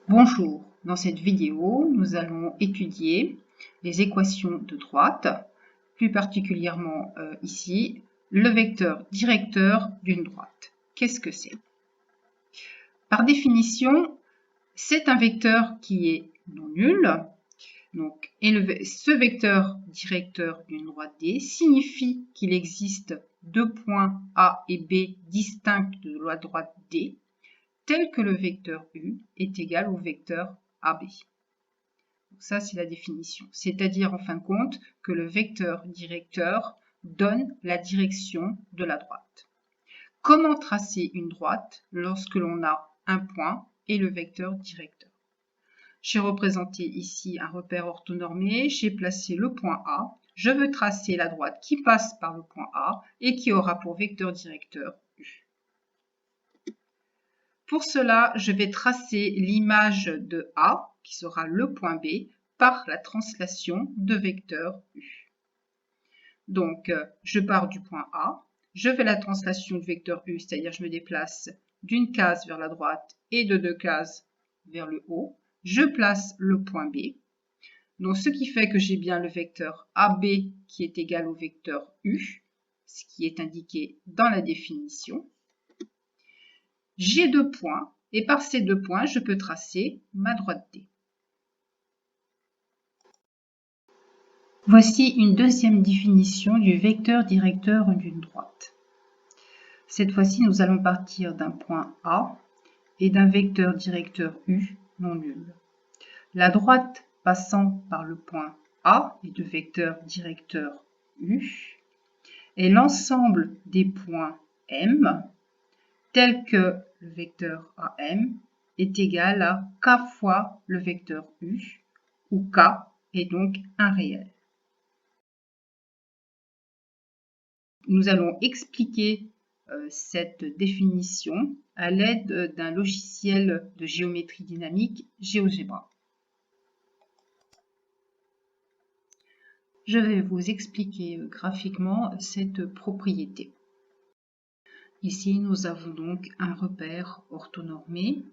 Bonjour, dans cette vidéo, nous allons étudier les équations de droite, plus particulièrement ici, le vecteur directeur d'une droite. Qu'est-ce que c'est? Par définition, c'est un vecteur qui est non nul. Donc, ce vecteur directeur d'une droite D signifie qu'il existe deux points A et B distincts de la droite D, tel que le vecteur U est égal au vecteur AB. Donc ça, c'est la définition. C'est-à-dire, en fin de compte, que le vecteur directeur donne la direction de la droite. Comment tracer une droite lorsque l'on a un point et le vecteur directeur? J'ai représenté ici un repère orthonormé, j'ai placé le point A. Je veux tracer la droite qui passe par le point A et qui aura pour vecteur directeur U. Pour cela, je vais tracer l'image de A, qui sera le point B, par la translation de vecteur U. Donc, je pars du point A, je fais la translation de vecteur U, c'est-à-dire je me déplace d'une case vers la droite et de deux cases vers le haut. Je place le point B. Donc, ce qui fait que j'ai bien le vecteur AB qui est égal au vecteur U, ce qui est indiqué dans la définition. J'ai deux points, et par ces deux points, je peux tracer ma droite D. Voici une deuxième définition du vecteur directeur d'une droite. Cette fois-ci, nous allons partir d'un point A et d'un vecteur directeur U non nul. La droite passant par le point A et de vecteur directeur U est l'ensemble des points M tel que le vecteur AM est égal à K fois le vecteur U, où K est donc un réel. Nous allons expliquer cette définition à l'aide d'un logiciel de géométrie dynamique, GeoGebra. Je vais vous expliquer graphiquement cette propriété. Ici, nous avons donc un repère orthonormé.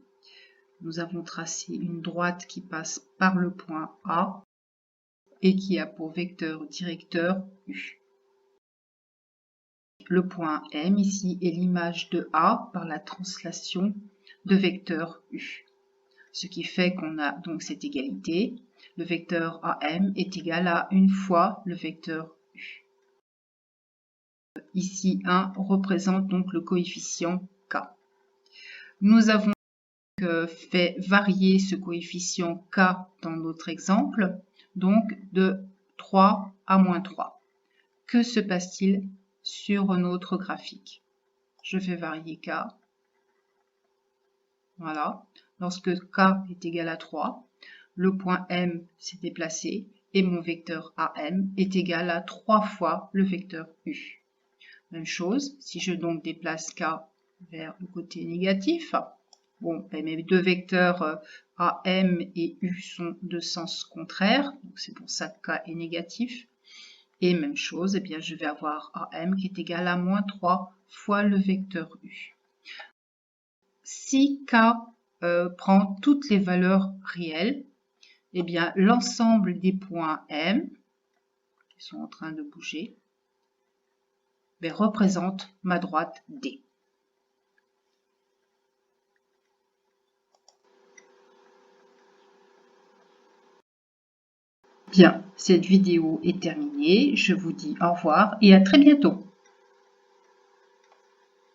Nous avons tracé une droite qui passe par le point A et qui a pour vecteur directeur U. Le point M ici est l'image de A par la translation de vecteur U. Ce qui fait qu'on a donc cette égalité. Le vecteur AM est égal à une fois le vecteur U. Ici, 1 représente donc le coefficient K. Nous avons fait varier ce coefficient K dans notre exemple, donc de 3 à moins 3. Que se passe-t-il sur notre graphique? Je fais varier K. Voilà. Lorsque K est égal à 3, le point M s'est déplacé et mon vecteur AM est égal à 3 fois le vecteur U. Même chose, si je donc déplace K vers le côté négatif, bon, ben mes deux vecteurs AM et U sont de sens contraire, donc c'est pour ça que K est négatif. Et même chose, eh bien, je vais avoir AM qui est égal à moins 3 fois le vecteur U. Si K prend toutes les valeurs réelles, eh bien, l'ensemble des points M, qui sont en train de bouger, ben, représente ma droite D. Bien, cette vidéo est terminée. Je vous dis au revoir et à très bientôt.